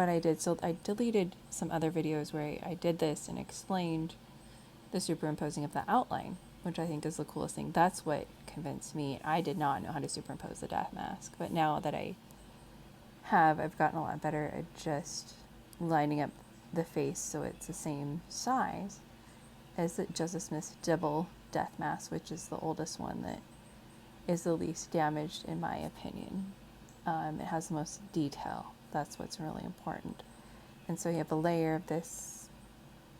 what I did, so I deleted some other videos where I did this and explained the superimposing of the outline, which I think is the coolest thing. That's what convinced me. I did not know how to superimpose the death mask, but now that I have, I've gotten a lot better at just lining up the face so it's the same size as the Joseph Smith's Dibble Death Mask, which is the oldest one that is the least damaged in my opinion. It has the most detail. That's what's really important. And so you have a layer of this,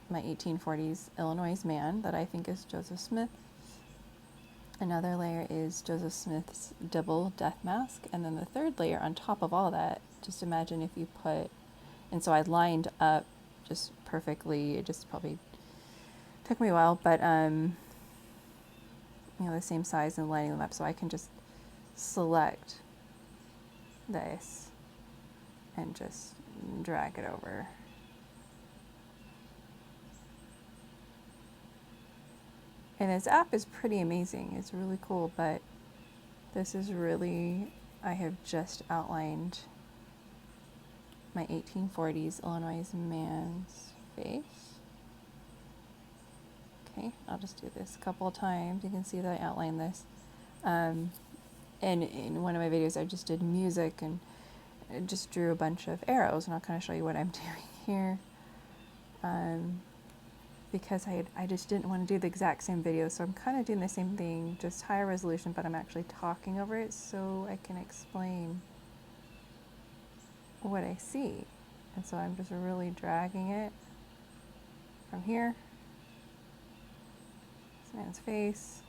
my 1840s Illinois man that I think is Joseph Smith. Another layer is Joseph Smith's Dibble Death Mask. And then the third layer on top of all that, just imagine if you put, and so I lined up just perfectly. It just probably took me a while, but you know, the same size and lining them up, so I can just select this and just drag it over. And this app is pretty amazing. It's really cool, but this is really, I have just outlined my 1840s Illinois man's face. Okay, I'll just do this a couple of times. You can see that I outlined this. And in one of my videos, I just did music and just drew a bunch of arrows, and I'll kind of show you what I'm doing here. Because I just didn't want to do the exact same video, so I'm kind of doing the same thing, just higher resolution, but I'm actually talking over it so I can explain what I see. And so I'm just really dragging it from here. This man's face.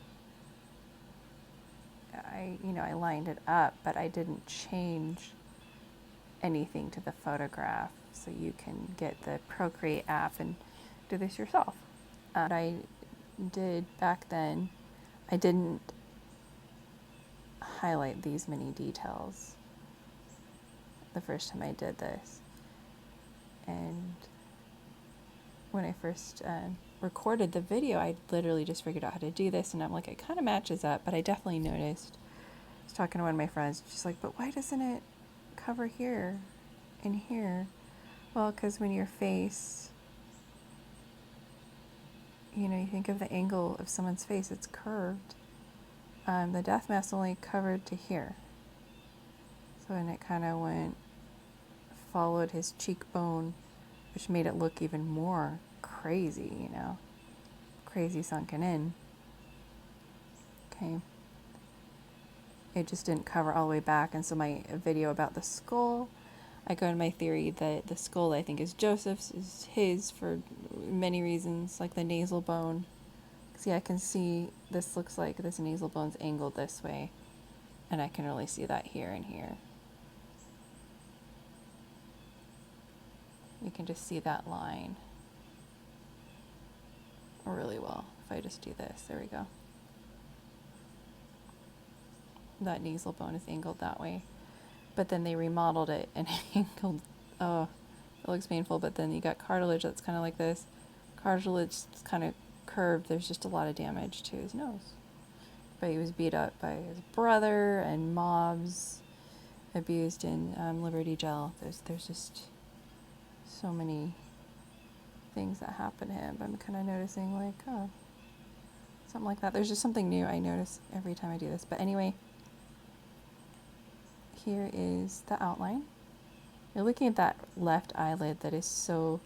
I lined it up, but I didn't change anything to the photograph, so you can get the Procreate app and do this yourself. I did back then, I didn't highlight these many details the first time I did this. And when I first recorded the video, I literally just figured out how to do this, and I'm like, it kind of matches up, but I definitely noticed. I was talking to one of my friends, she's like, but why doesn't it cover here and here? Well, because when your face, you think of the angle of someone's face, it's curved. The death mask only covered to here. So then it kind of followed his cheekbone, which made it look even more crazy, crazy sunken in. Okay. It just didn't cover all the way back, and so my video about the skull, I go into my theory that the skull I think is Joseph's, is his for many reasons, like the nasal bone. See, I can see this looks like this nasal bone's angled this way, and I can really see that here and here. You can just see that line really well if I just do this. There we go. That nasal bone is angled that way. But then they remodeled it and angled, oh, it looks painful, but then you got cartilage that's kind of like this. Cartilage is kind of curved. There's just a lot of damage to his nose. But he was beat up by his brother and mobs, abused in Liberty Jail. There's just so many things that happen to him. But I'm kind of noticing like, oh, something like that. There's just something new I notice every time I do this. But anyway, here is the outline. You're looking at that left eyelid that is so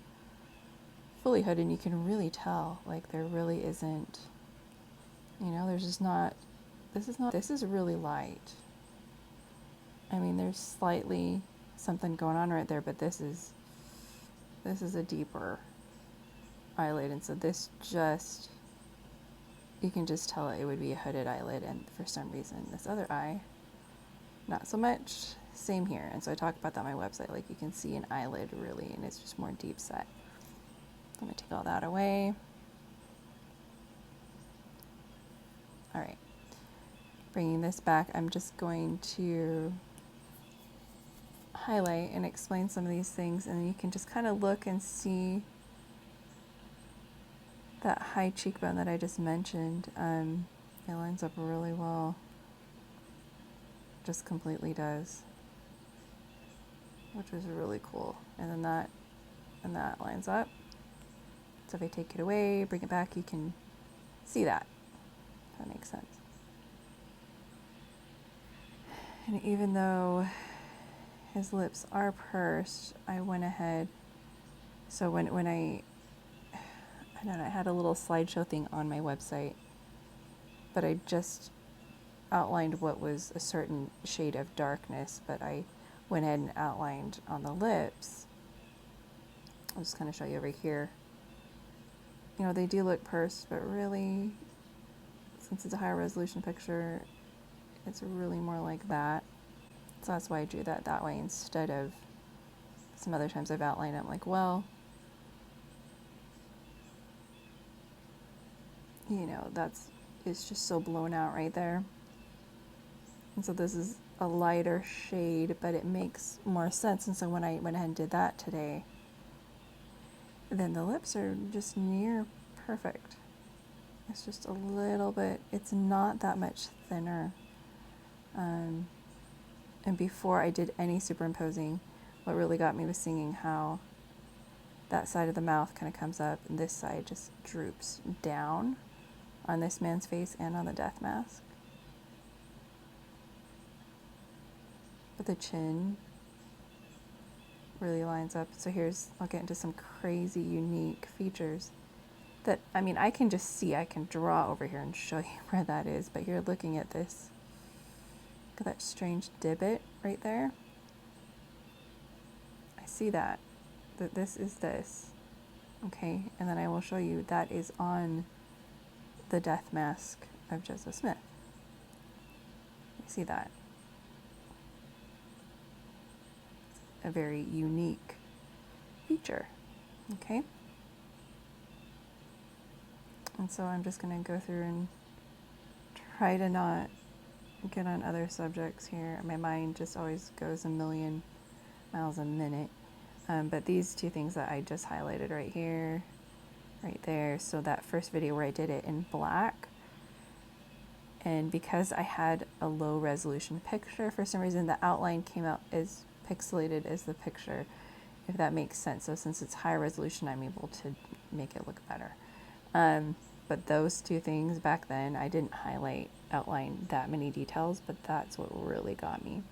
fully hooded, and you can really tell, like, there really isn't, there's just not, this is really light. I mean, there's slightly something going on right there, but this is a deeper eyelid, and so this just, you can just tell it would be a hooded eyelid, and for some reason, this other eye, not so much. Same here. And so I talk about that on my website, like you can see an eyelid really, and it's just more deep set. I'm going to take all that away. All right. Bringing this back, I'm just going to highlight and explain some of these things, and you can just kind of look and see that high cheekbone that I just mentioned. It lines up really well. Just completely does. which was really cool. And then that lines up. So if I take it away, bring it back, you can see that. If that makes sense. And even though his lips are pursed, I went ahead. So when I don't know, I had a little slideshow thing on my website, but I just outlined what was a certain shade of darkness, but I went ahead and outlined on the lips. I'll just kind of show you over here. You know, they do look pursed, but really, since it's a higher resolution picture, it's really more like that. So that's why I drew that way instead of some other times I've outlined it. I'm like, well, you know, it's just so blown out right there. And so this is a lighter shade, but it makes more sense. And so when I went ahead and did that today, then the lips are just near perfect. It's just a little bit, it's not that much thinner. And before I did any superimposing, what really got me was seeing how that side of the mouth kind of comes up and this side just droops down on this man's face and on the death mask. But the chin really lines up. So I'll get into some crazy unique features that, I mean, I can just see, I can draw over here and show you where that is, but you're looking at this. Look at that strange divot right there. I see that this is this. Okay, and then I will show you that is on the death mask of Joseph Smith. You see that? A very unique feature. Okay? And so I'm just going to go through and try to not get on other subjects here. My mind just always goes a million miles a minute. But these two things that I just highlighted right here, right there. So that first video where I did it in black, and because I had a low resolution picture, for some reason the outline came out as pixelated as the picture, if that makes sense. So since it's high resolution, I'm able to make it look better. But those two things back then, I didn't outline that many details, but that's what really got me.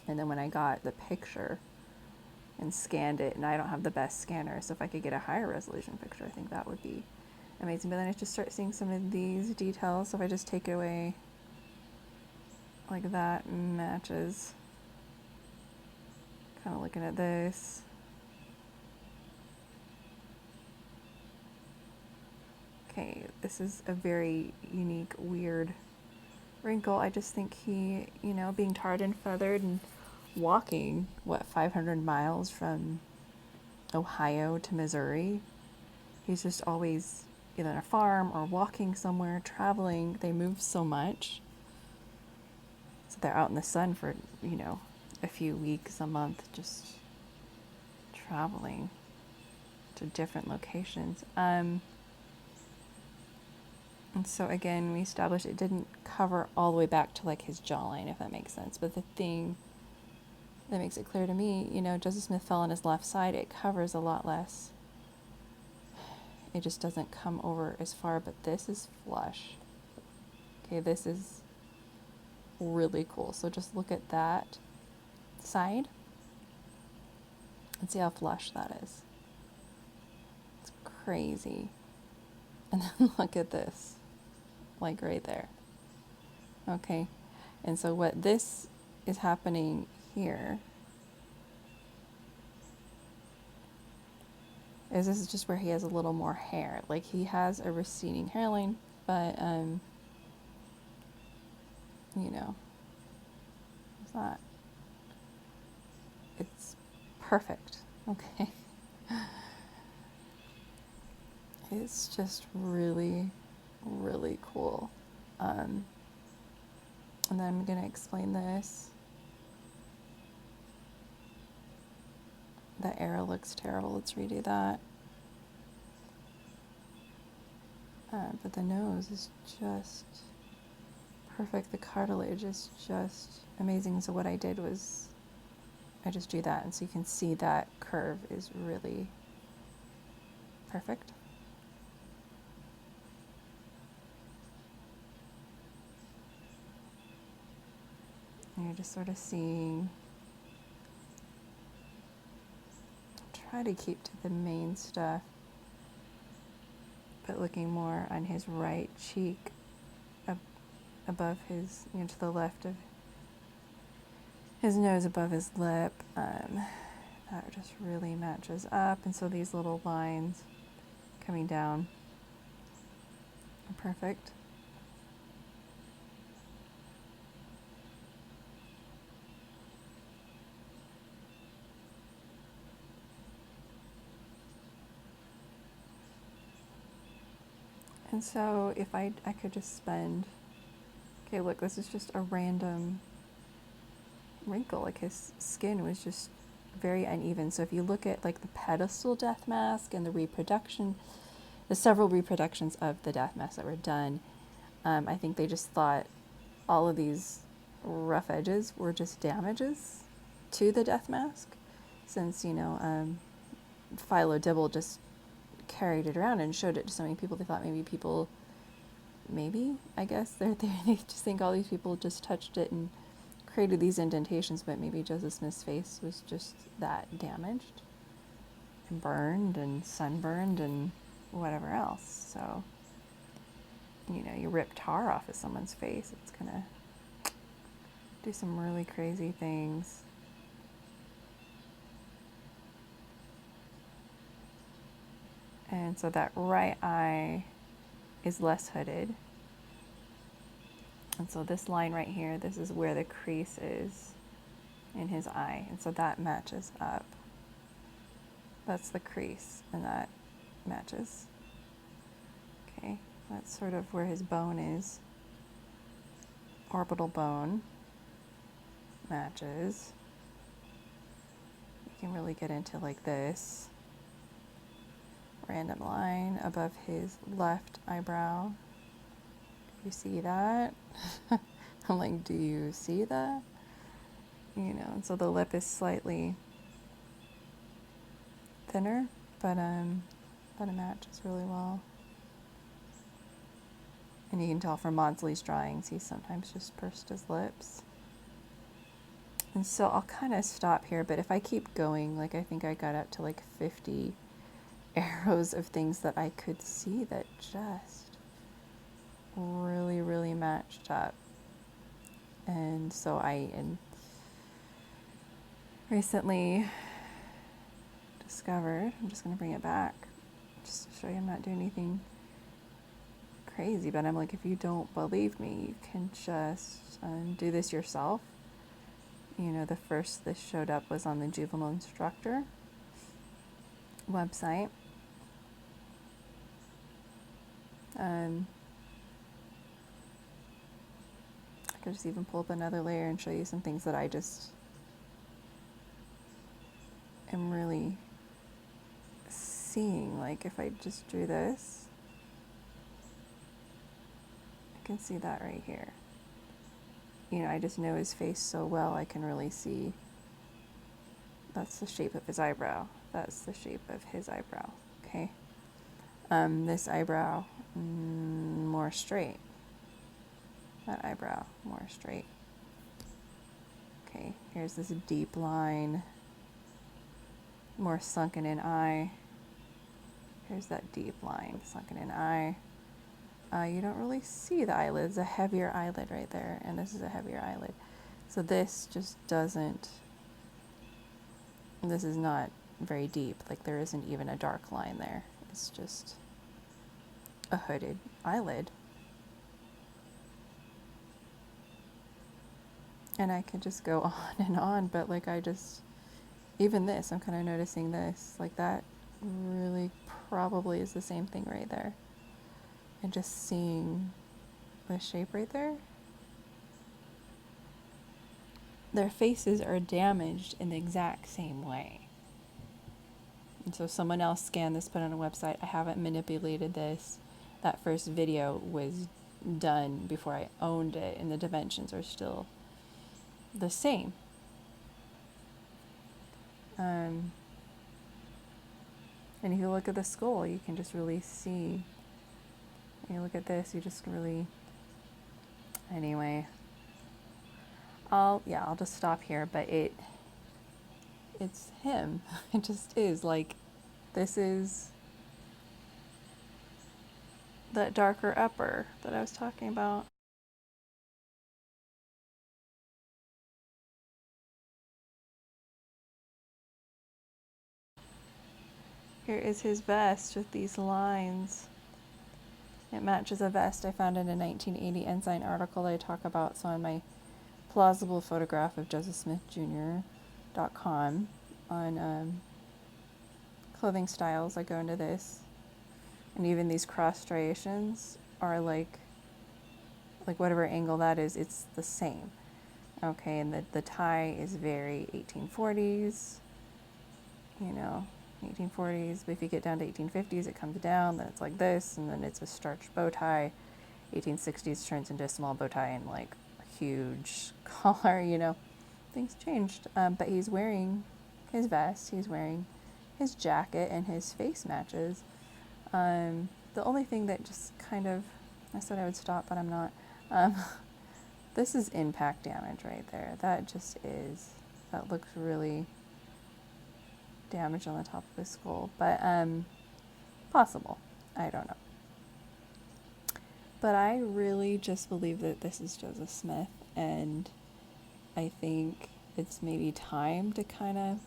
And then when I got the picture and scanned it, and I don't have the best scanner, so if I could get a higher resolution picture, I think that would be amazing. But then I just start seeing some of these details. So if I just take it away like that, matches. Kind of looking at this. Okay, this is a very unique, weird wrinkle. I just think he, you know, being tarred and feathered and walking, 500 miles from Ohio to Missouri. He's just always either on a farm or walking somewhere, traveling. They move so much. So they're out in the sun for, you know, a few weeks, a month, just traveling to different locations. And so again, we established it didn't cover all the way back to like his jawline, if that makes sense. But the thing that makes it clear to me, you know, Joseph Smith fell on his left side, it covers a lot less. It just doesn't come over as far, but this is flush. Okay, this is really cool. So just look at that side and see how flush that is. It's crazy. And then look at this, like right there. Okay, and so what this is happening here is this is just where he has a little more hair. Like he has a receding hairline, but you know, it's not. It's perfect. Okay. It's just really, really cool. And then I'm going to explain this. The arrow looks terrible. Let's redo that. But the nose is just perfect. The cartilage is just amazing. So what I did was I just do that, and so you can see that curve is really perfect. And you're just sort of seeing, try to keep to the main stuff, but looking more on his right cheek, above his, to the left of his nose, above his lip. That just really matches up. And so these little lines coming down are perfect. And so if I could just spend, okay, look, this is just a random wrinkle, like his skin was just very uneven. So if you look at like the pedestal death mask and the several reproductions of the death mask that were done, I think they just thought all of these rough edges were just damages to the death mask, since, Philo Dibble just carried it around and showed it to so many people. They thought I guess they just think all these people just touched it and created these indentations, but maybe Joseph Smith's face was just that damaged and burned and sunburned and whatever else. So, you rip tar off of someone's face, it's gonna do some really crazy things. And so that right eye is less hooded. And so this line right here, this is where the crease is in his eye. And so that matches up. That's the crease, and that matches. Okay, that's sort of where his bone is. Orbital bone matches. You can really get into like this random line above his left eyebrow. Do you see that? I'm like, do you see that? And so the lip is slightly thinner, but it matches really well. And you can tell from Maudsley's drawings, he sometimes just pursed his lips. And so I'll kind of stop here, but if I keep going, like I think I got up to like 50 arrows of things that I could see that just really, really matched up. And so I recently discovered, I'm just going to bring it back just to show you I'm not doing anything crazy, but I'm like, if you don't believe me, you can just do this yourself. The first this showed up was on the Juvenile Instructor website. I could just even pull up another layer and show you some things that I just am really seeing. Like if I just drew this, I can see that right here. I just know his face so well, I can really see that's the shape of his eyebrow. That's the shape of his eyebrow, okay? This eyebrow, more straight. That eyebrow, more straight. Okay, here's this deep line, more sunken in eye. Here's that deep line, sunken in eye. You don't really see the eyelid. It's a heavier eyelid right there, and this is a heavier eyelid. So this just doesn't, this is not very deep. Like there isn't even a dark line there. It's just a hooded eyelid. And I could just go on and on, but like even this, I'm kind of noticing this, like that really probably is the same thing right there. And just seeing the shape right there. Their faces are damaged in the exact same way. And so someone else scanned this, put it on a website. I haven't manipulated this. That first video was done before I owned it, and the dimensions are still the same. And if you look at the skull, you can just really see. You look at this, you just really. Anyway, I'll just stop here. But it's him. It just is like, this is that darker upper that I was talking about. Here is his vest with these lines. It matches a vest I found in a 1980 Ensign article that I talk about. So on my plausible photograph of josephsmithjr.com on clothing styles, I go into this. And even these cross striations are like whatever angle that is, it's the same. Okay, and the tie is very 1840s, 1840s, but if you get down to 1850s, it comes down, then it's like this, and then it's a starched bow tie. 1860s turns into a small bow tie and like a huge collar, Things changed, but he's wearing his vest, he's wearing his jacket, and his face matches. The only thing that just kind of, I said I would stop, but I'm not. This is impact damage right there. That looks really damage on the top of his skull, but possible. I don't know. But I really just believe that this is Joseph Smith, and I think it's maybe time to kind of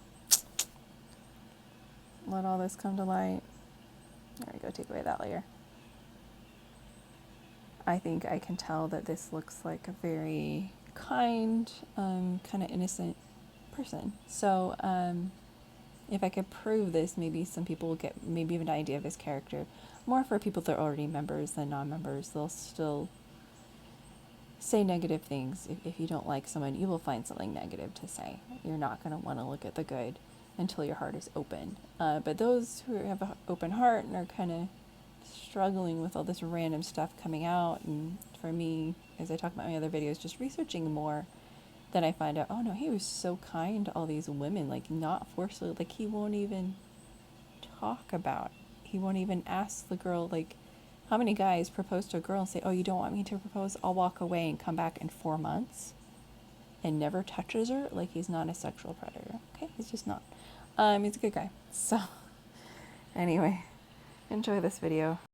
let all this come to light. There we go, take away that layer. I think I can tell that this looks like a very kind, kind of innocent person. So if I could prove this, maybe some people will get maybe even an idea of his character. More for people that are already members than non-members. They'll still say negative things. If you don't like someone, you will find something negative to say. You're not going to want to look at the good until your heart is open. But those who have an open heart and are kind of struggling with all this random stuff coming out, and for me, as I talk about in my other videos, just researching more, then I find out, oh no, he was so kind to all these women, like not forcefully, like he won't even talk about, he won't even ask the girl, like how many guys propose to a girl and say, oh, you don't want me to propose, I'll walk away, and come back in 4 months and never touches her? Like, he's not a sexual predator. Okay, he's just not. He's a good guy. So anyway, enjoy this video.